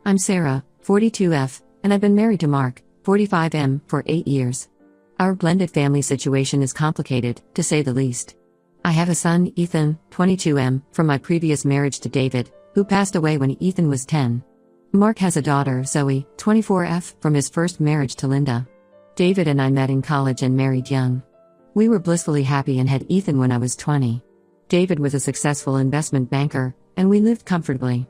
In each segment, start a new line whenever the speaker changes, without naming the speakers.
I'm Sarah, 42F, and I've been married to Mark, 45M, for 8 years. Our blended family situation is complicated, to say the least. I have a son, Ethan, 22M, from my previous marriage to David, who passed away when Ethan was 10. Mark has a daughter, Zoe, 24F, from his first marriage to Linda. David and I met in college and married young. We were blissfully happy and had Ethan when I was 20. David was a successful investment banker, and we lived comfortably.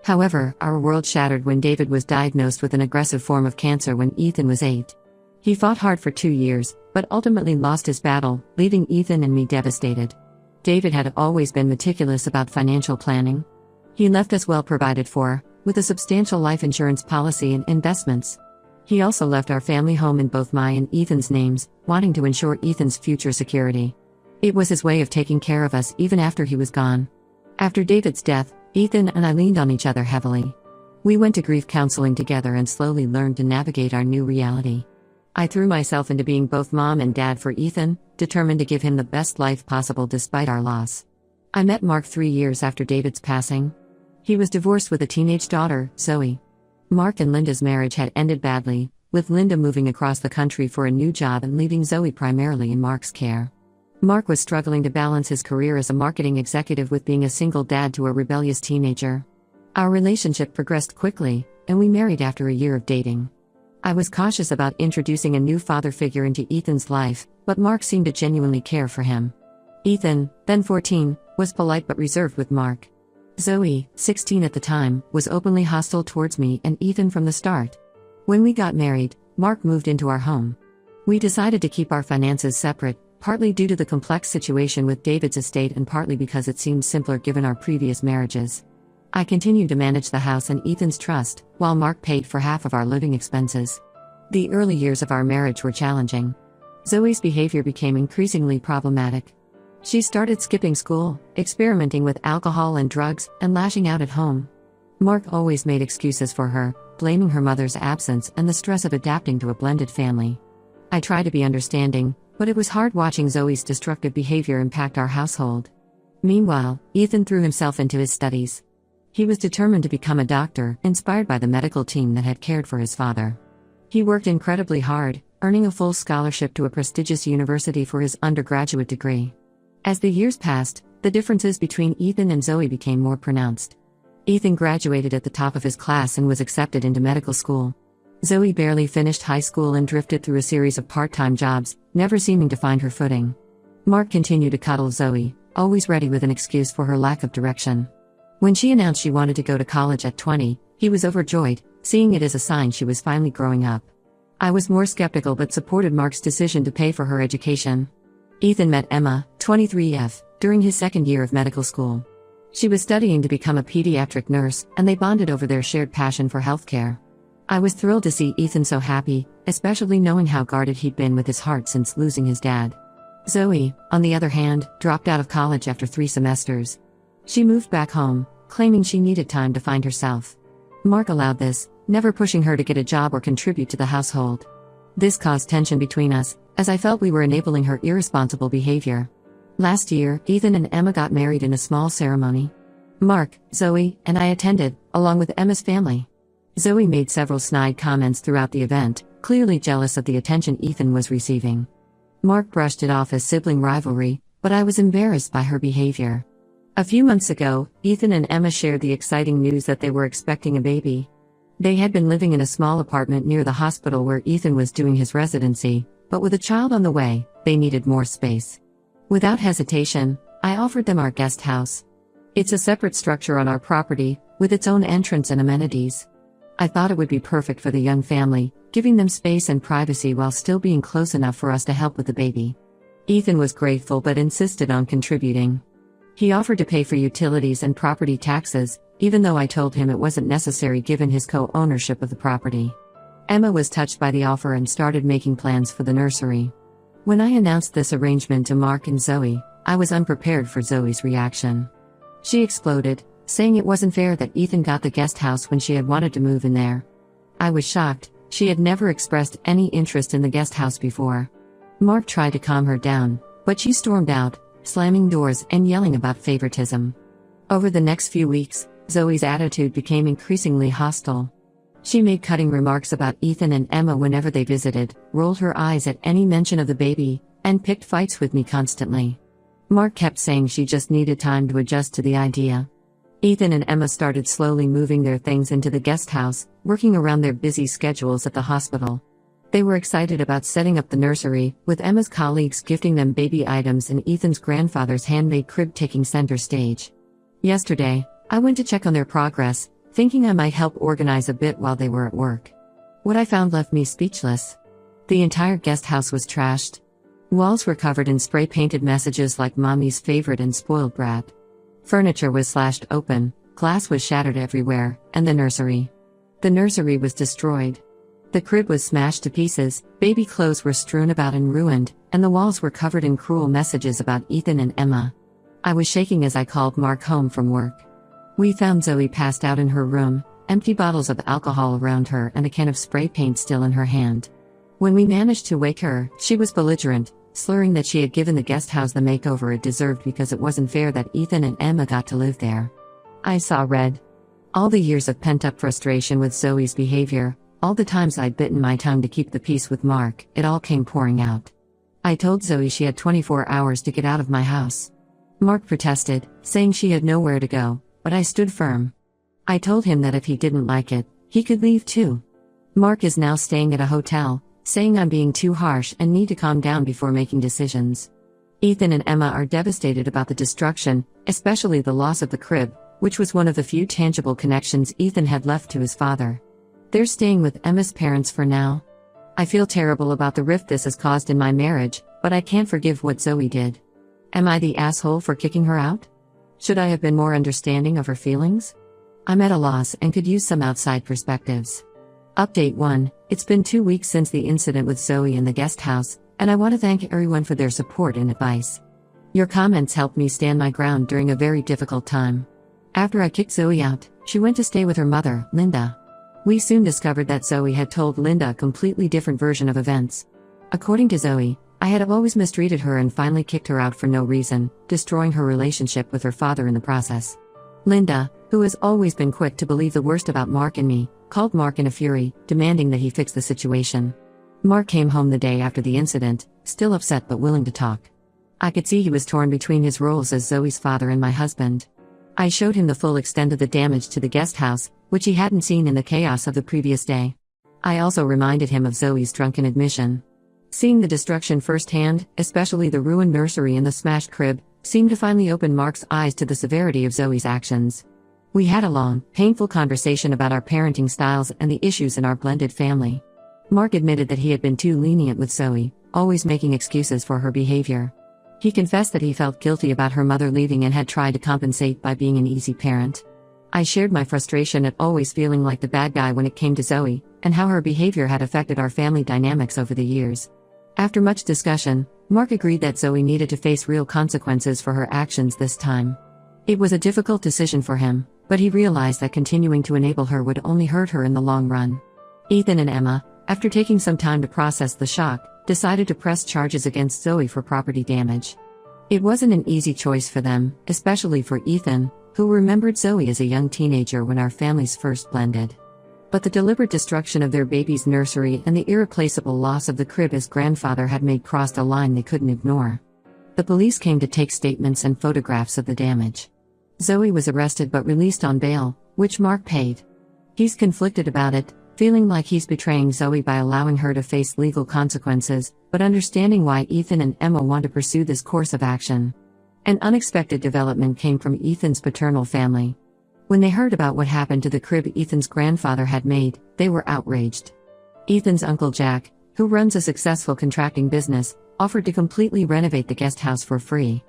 However, our world shattered when David was diagnosed with an aggressive form of cancer when Ethan was 8. He fought hard for 2 years, but ultimately lost his battle, leaving Ethan and me devastated. David had always been meticulous about financial planning. He left us well provided for, with a substantial life insurance policy and investments. He also left our family home in both my and Ethan's names, wanting to ensure Ethan's future security. It was his way of taking care of us even after he was gone. After David's death, Ethan and I leaned on each other heavily. We went to grief counseling together and slowly learned to navigate our new reality. I threw myself into being both mom and dad for Ethan, determined to give him the best life possible despite our loss. I met Mark 3 years after David's passing. He was divorced with a teenage daughter, Zoe. Mark and Linda's marriage had ended badly, with Linda moving across the country for a new job and leaving Zoe primarily in Mark's care. Mark was struggling to balance his career as a marketing executive with being a single dad to a rebellious teenager. Our relationship progressed quickly, and we married after a year of dating. I was cautious about introducing a new father figure into Ethan's life, but Mark seemed to genuinely care for him. Ethan, then 14, was polite but reserved with Mark. Zoe, 16 at the time, was openly hostile towards me and Ethan from the start. When we got married, Mark moved into our home. We decided to keep our finances separate, partly due to the complex situation with David's estate and partly because it seemed simpler given our previous marriages. I continued to manage the house and Ethan's trust, while Mark paid for half of our living expenses. The early years of our marriage were challenging. Zoe's behavior became increasingly problematic. She started skipping school, experimenting with alcohol and drugs, and lashing out at home. Mark always made excuses for her, blaming her mother's absence and the stress of adapting to a blended family. I tried to be understanding, but it was hard watching Zoe's destructive behavior impact our household. Meanwhile, Ethan threw himself into his studies. He was determined to become a doctor, inspired by the medical team that had cared for his father. He worked incredibly hard, earning a full scholarship to a prestigious university for his undergraduate degree. As the years passed, the differences between Ethan and Zoe became more pronounced. Ethan graduated at the top of his class and was accepted into medical school. Zoe barely finished high school and drifted through a series of part-time jobs, never seeming to find her footing. Mark continued to coddle Zoe, always ready with an excuse for her lack of direction. When she announced she wanted to go to college at 20, he was overjoyed, seeing it as a sign she was finally growing up. I was more skeptical but supported Mark's decision to pay for her education. Ethan met Emma, 23F, during his second year of medical school. She was studying to become a pediatric nurse, and they bonded over their shared passion for healthcare. I was thrilled to see Ethan so happy, especially knowing how guarded he'd been with his heart since losing his dad. Zoe, on the other hand, dropped out of college after 3 semesters. She moved back home, claiming she needed time to find herself. Mark allowed this, never pushing her to get a job or contribute to the household. This caused tension between us, as I felt we were enabling her irresponsible behavior. Last year, Ethan and Emma got married in a small ceremony. Mark, Zoe, and I attended, along with Emma's family. Zoe made several snide comments throughout the event, clearly jealous of the attention Ethan was receiving. Mark brushed it off as sibling rivalry, but I was embarrassed by her behavior. A few months ago, Ethan and Emma shared the exciting news that they were expecting a baby. They had been living in a small apartment near the hospital where Ethan was doing his residency, but with a child on the way, they needed more space. Without hesitation, I offered them our guest house. It's a separate structure on our property, with its own entrance and amenities. I thought it would be perfect for the young family, giving them space and privacy while still being close enough for us to help with the baby. Ethan was grateful but insisted on contributing. He offered to pay for utilities and property taxes, even though I told him it wasn't necessary given his co-ownership of the property. Emma was touched by the offer and started making plans for the nursery. When I announced this arrangement to Mark and Zoe, I was unprepared for Zoe's reaction. She exploded, saying it wasn't fair that Ethan got the guest house when she had wanted to move in there. I was shocked. She had never expressed any interest in the guest house before. Mark tried to calm her down, but she stormed out, slamming doors and yelling about favoritism. Over the next few weeks, Zoe's attitude became increasingly hostile. She made cutting remarks about Ethan and Emma whenever they visited, rolled her eyes at any mention of the baby, and picked fights with me constantly. Mark kept saying she just needed time to adjust to the idea. Ethan and Emma started slowly moving their things into the guest house, working around their busy schedules at the hospital. They were excited about setting up the nursery, with Emma's colleagues gifting them baby items and Ethan's grandfather's handmade crib taking center stage. Yesterday, I went to check on their progress, thinking I might help organize a bit while they were at work. What I found left me speechless. The entire guest house was trashed. Walls were covered in spray-painted messages like "Mommy's favorite" and "Spoiled brat." Furniture was slashed open, glass was shattered everywhere, and the nursery. The nursery was destroyed. The crib was smashed to pieces, baby clothes were strewn about and ruined, and the walls were covered in cruel messages about Ethan and Emma. I was shaking as I called Mark home from work. We found Zoe passed out in her room, empty bottles of alcohol around her and a can of spray paint still in her hand. When we managed to wake her, she was belligerent, slurring that she had given the guest house the makeover it deserved because it wasn't fair that Ethan and Emma got to live there. I saw red. All the years of pent-up frustration with Zoe's behavior, all the times I'd bitten my tongue to keep the peace with Mark, it all came pouring out. I told Zoe she had 24 hours to get out of my house. Mark protested, saying she had nowhere to go, but I stood firm. I told him that if he didn't like it, he could leave too. Mark is now staying at a hotel, saying I'm being too harsh and need to calm down before making decisions. Ethan and Emma are devastated about the destruction, especially the loss of the crib, which was one of the few tangible connections Ethan had left to his father. They're staying with Emma's parents for now. I feel terrible about the rift this has caused in my marriage, but I can't forgive what Zoe did. Am I the asshole for kicking her out? Should I have been more understanding of her feelings? I'm at a loss and could use some outside perspectives. Update 1. It's been 2 weeks since the incident with Zoe in the guest house, and I want to thank everyone for their support and advice. Your comments helped me stand my ground during a very difficult time. After I kicked Zoe out, she went to stay with her mother, Linda. We soon discovered that Zoe had told Linda a completely different version of events. According to Zoe, I had always mistreated her and finally kicked her out for no reason, destroying her relationship with her father in the process. Linda, who has always been quick to believe the worst about Mark and me, called Mark in a fury, demanding that he fix the situation. Mark came home the day after the incident, still upset but willing to talk. I could see he was torn between his roles as Zoe's father and my husband. I showed him the full extent of the damage to the guest house, which he hadn't seen in the chaos of the previous day. I also reminded him of Zoe's drunken admission. Seeing the destruction firsthand, especially the ruined nursery and the smashed crib, seemed to finally open Mark's eyes to the severity of Zoe's actions. We had a long, painful conversation about our parenting styles and the issues in our blended family. Mark admitted that he had been too lenient with Zoe, always making excuses for her behavior. He confessed that he felt guilty about her mother leaving and had tried to compensate by being an easy parent. I shared my frustration at always feeling like the bad guy when it came to Zoe, and how her behavior had affected our family dynamics over the years. After much discussion, Mark agreed that Zoe needed to face real consequences for her actions this time. It was a difficult decision for him, but he realized that continuing to enable her would only hurt her in the long run. Ethan and Emma, after taking some time to process the shock, decided to press charges against Zoe for property damage. It wasn't an easy choice for them, especially for Ethan, who remembered Zoe as a young teenager when our families first blended. But the deliberate destruction of their baby's nursery and the irreplaceable loss of the crib his grandfather had made crossed a line they couldn't ignore. The police came to take statements and photographs of the damage. Zoe was arrested but released on bail, which Mark paid. He's conflicted about it, feeling like he's betraying Zoe by allowing her to face legal consequences, but understanding why Ethan and Emma want to pursue this course of action. An unexpected development came from Ethan's paternal family. When they heard about what happened to the crib Ethan's grandfather had made, they were outraged. Ethan's uncle Jack, who runs a successful contracting business, offered to completely renovate the guest house for free.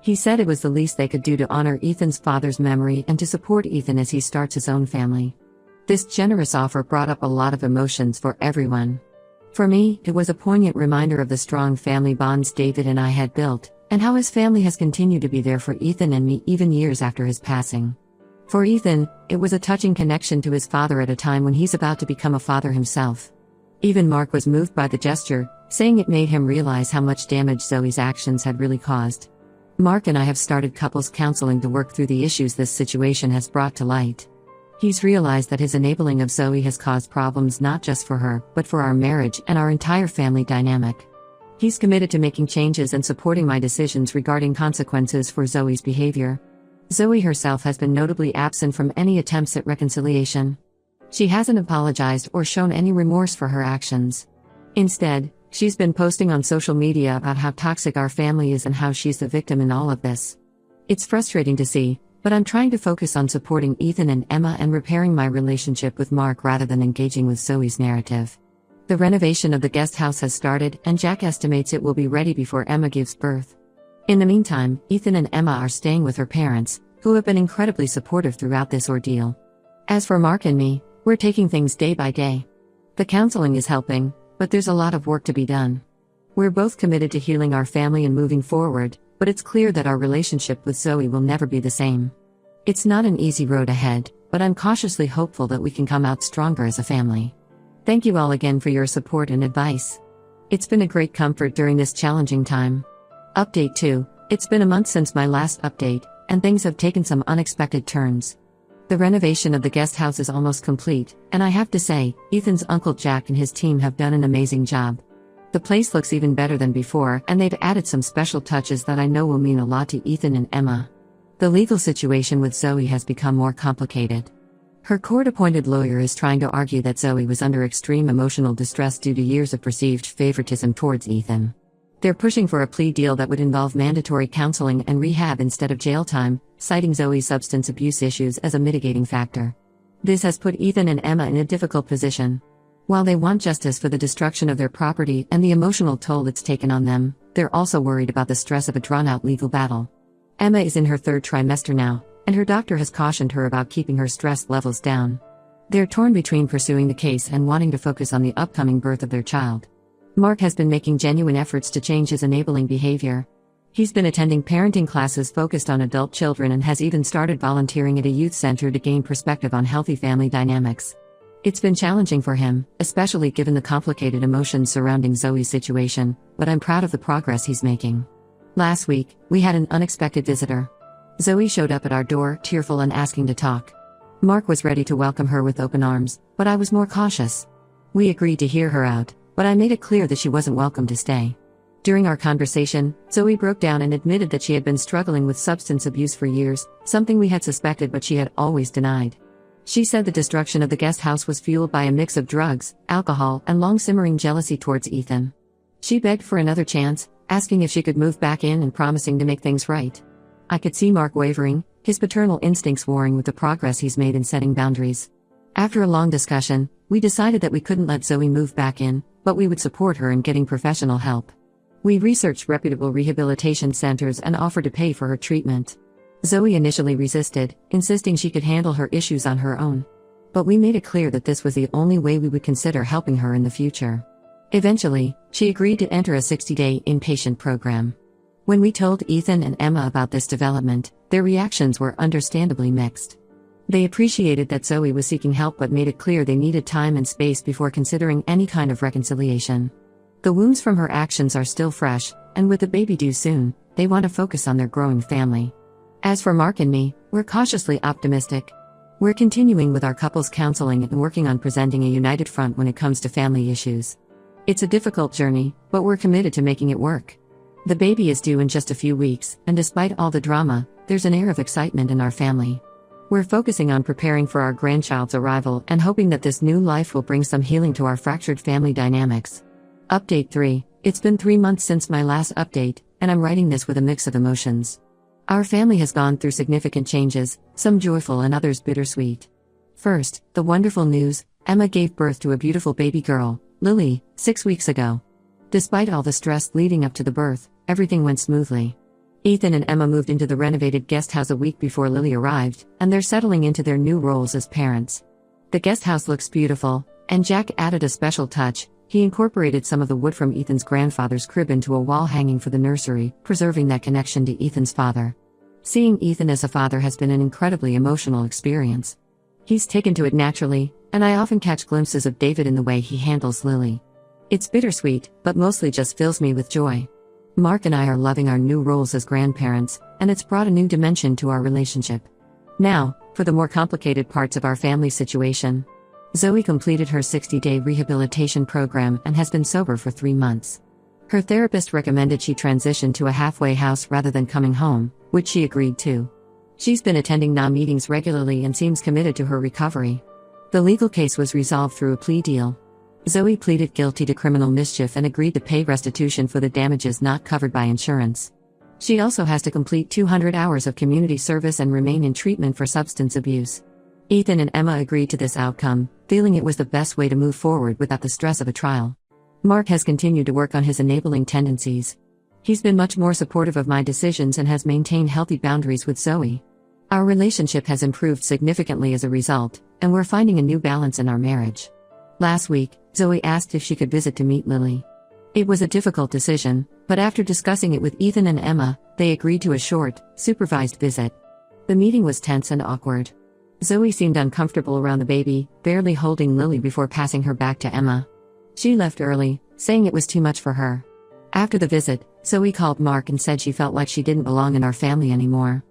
He said it was the least they could do to honor Ethan's father's memory and to support Ethan as he starts his own family. This generous offer brought up a lot of emotions for everyone. For me, it was a poignant reminder of the strong family bonds David and I had built, and how his family has continued to be there for Ethan and me even years after his passing. For Ethan, it was a touching connection to his father at a time when he's about to become a father himself. Even Mark was moved by the gesture, saying it made him realize how much damage Zoe's actions had really caused. Mark and I have started couples counseling to work through the issues this situation has brought to light. He's realized that his enabling of Zoe has caused problems not just for her, but for our marriage and our entire family dynamic. He's committed to making changes and supporting my decisions regarding consequences for Zoe's behavior. Zoe herself has been notably absent from any attempts at reconciliation. She hasn't apologized or shown any remorse for her actions. Instead, she's been posting on social media about how toxic our family is and how she's the victim in all of this. It's frustrating to see, but I'm trying to focus on supporting Ethan and Emma and repairing my relationship with Mark rather than engaging with Zoe's narrative. The renovation of the guest house has started, and Jack estimates it will be ready before Emma gives birth. In the meantime, Ethan and Emma are staying with her parents, who have been incredibly supportive throughout this ordeal. As for Mark and me, we're taking things day by day. The counseling is helping, but there's a lot of work to be done. We're both committed to healing our family and moving forward, but it's clear that our relationship with Zoe will never be the same. It's not an easy road ahead, but I'm cautiously hopeful that we can come out stronger as a family. Thank you all again for your support and advice. It's been a great comfort during this challenging time. Update 2. It's been a month since my last update, and things have taken some unexpected turns. The renovation of the guest house is almost complete, and I have to say, Ethan's Uncle Jack and his team have done an amazing job. The place looks even better than before, and they've added some special touches that I know will mean a lot to Ethan and Emma. The legal situation with Zoe has become more complicated. Her court-appointed lawyer is trying to argue that Zoe was under extreme emotional distress due to years of perceived favoritism towards Ethan. They're pushing for a plea deal that would involve mandatory counseling and rehab instead of jail time, citing Zoe's substance abuse issues as a mitigating factor. This has put Ethan and Emma in a difficult position. While they want justice for the destruction of their property and the emotional toll it's taken on them, they're also worried about the stress of a drawn-out legal battle. Emma is in her third trimester now, and her doctor has cautioned her about keeping her stress levels down. They're torn between pursuing the case and wanting to focus on the upcoming birth of their child. Mark has been making genuine efforts to change his enabling behavior. He's been attending parenting classes focused on adult children and has even started volunteering at a youth center to gain perspective on healthy family dynamics. It's been challenging for him, especially given the complicated emotions surrounding Zoe's situation, but I'm proud of the progress he's making. Last week, we had an unexpected visitor. Zoe showed up at our door, tearful and asking to talk. Mark was ready to welcome her with open arms, but I was more cautious. We agreed to hear her out, but I made it clear that she wasn't welcome to stay. During our conversation, Zoe broke down and admitted that she had been struggling with substance abuse for years, something we had suspected but she had always denied. She said the destruction of the guest house was fueled by a mix of drugs, alcohol, and long-simmering jealousy towards Ethan. She begged for another chance, asking if she could move back in and promising to make things right. I could see Mark wavering, his paternal instincts warring with the progress he's made in setting boundaries. After a long discussion, we decided that we couldn't let Zoe move back in, but we would support her in getting professional help. We researched reputable rehabilitation centers and offered to pay for her treatment. Zoe initially resisted, insisting she could handle her issues on her own. But we made it clear that this was the only way we would consider helping her in the future. Eventually, she agreed to enter a 60-day inpatient program. When we told Ethan and Emma about this development, their reactions were understandably mixed. They appreciated that Zoe was seeking help but made it clear they needed time and space before considering any kind of reconciliation. The wounds from her actions are still fresh, and with the baby due soon, they want to focus on their growing family. As for Mark and me, we're cautiously optimistic. We're continuing with our couples counseling and working on presenting a united front when it comes to family issues. It's a difficult journey, but we're committed to making it work. The baby is due in just a few weeks, and despite all the drama, there's an air of excitement in our family. We're focusing on preparing for our grandchild's arrival and hoping that this new life will bring some healing to our fractured family dynamics. Update 3. It's been 3 months since my last update, and I'm writing this with a mix of emotions. Our family has gone through significant changes, some joyful and others bittersweet. First, the wonderful news: Emma gave birth to a beautiful baby girl, Lily, 6 weeks ago. Despite all the stress leading up to the birth, everything went smoothly. Ethan and Emma moved into the renovated guest house a week before Lily arrived, and they're settling into their new roles as parents. The guest house looks beautiful, and Jack added a special touch. He incorporated some of the wood from Ethan's grandfather's crib into a wall hanging for the nursery, preserving that connection to Ethan's father. Seeing Ethan as a father has been an incredibly emotional experience. He's taken to it naturally, and I often catch glimpses of David in the way he handles Lily. It's bittersweet, but mostly just fills me with joy. Mark and I are loving our new roles as grandparents, and it's brought a new dimension to our relationship. Now, for the more complicated parts of our family situation. Zoe completed her 60-day rehabilitation program and has been sober for 3 months. Her therapist recommended she transition to a halfway house rather than coming home, which she agreed to. She's been attending NA meetings regularly and seems committed to her recovery. The legal case was resolved through a plea deal. Zoe pleaded guilty to criminal mischief and agreed to pay restitution for the damages not covered by insurance. She also has to complete 200 hours of community service and remain in treatment for substance abuse. Ethan and Emma agreed to this outcome, feeling it was the best way to move forward without the stress of a trial. Mark has continued to work on his enabling tendencies. He's been much more supportive of my decisions and has maintained healthy boundaries with Zoe. Our relationship has improved significantly as a result, and we're finding a new balance in our marriage. Last week, Zoe asked if she could visit to meet Lily. It was a difficult decision, but after discussing it with Ethan and Emma, they agreed to a short, supervised visit. The meeting was tense and awkward. Zoe seemed uncomfortable around the baby, barely holding Lily before passing her back to Emma. She left early, saying it was too much for her. After the visit, Zoe called Mark and said she felt like she didn't belong in our family anymore.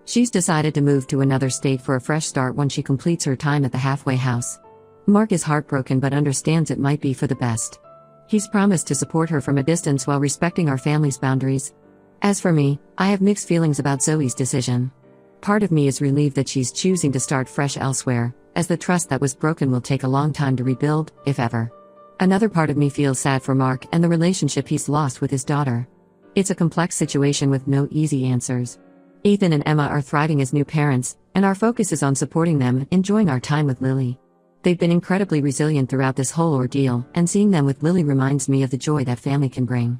She's decided to move to another state for a fresh start when she completes her time at the halfway house. Mark is heartbroken but understands it might be for the best. He's promised to support her from a distance while respecting our family's boundaries. As for me, I have mixed feelings about Zoe's decision. Part of me is relieved that she's choosing to start fresh elsewhere, as the trust that was broken will take a long time to rebuild, if ever. Another part of me feels sad for Mark and the relationship he's lost with his daughter. It's a complex situation with no easy answers. Ethan and Emma are thriving as new parents, and our focus is on supporting them and enjoying our time with Lily. They've been incredibly resilient throughout this whole ordeal, and seeing them with Lily reminds me of the joy that family can bring.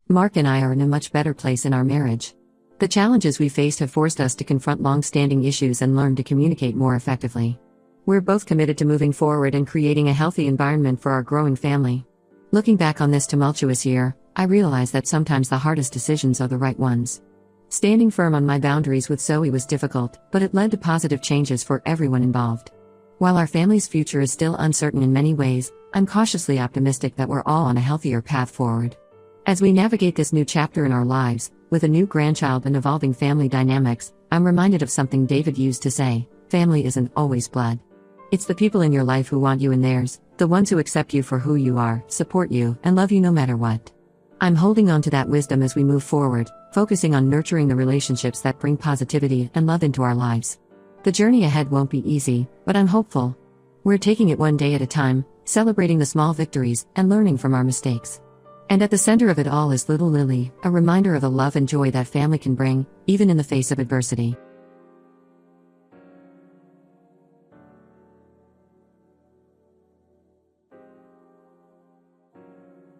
Mark and I are in a much better place in our marriage. The challenges we faced have forced us to confront long-standing issues and learn to communicate more effectively. We're both committed to moving forward and creating a healthy environment for our growing family. Looking back on this tumultuous year, I realize that sometimes the hardest decisions are the right ones. Standing firm on my boundaries with Zoe was difficult, but it led to positive changes for everyone involved. While our family's future is still uncertain in many ways, I'm cautiously optimistic that we're all on a healthier path forward. As we navigate this new chapter in our lives, with a new grandchild and evolving family dynamics, I'm reminded of something David used to say: family isn't always blood. It's the people in your life who want you in theirs, the ones who accept you for who you are, support you, and love you no matter what. I'm holding on to that wisdom as we move forward, focusing on nurturing the relationships that bring positivity and love into our lives. The journey ahead won't be easy, but I'm hopeful. We're taking it one day at a time, celebrating the small victories, and learning from our mistakes. And at the center of it all is little Lily, a reminder of the love and joy that family can bring, even in the face of adversity.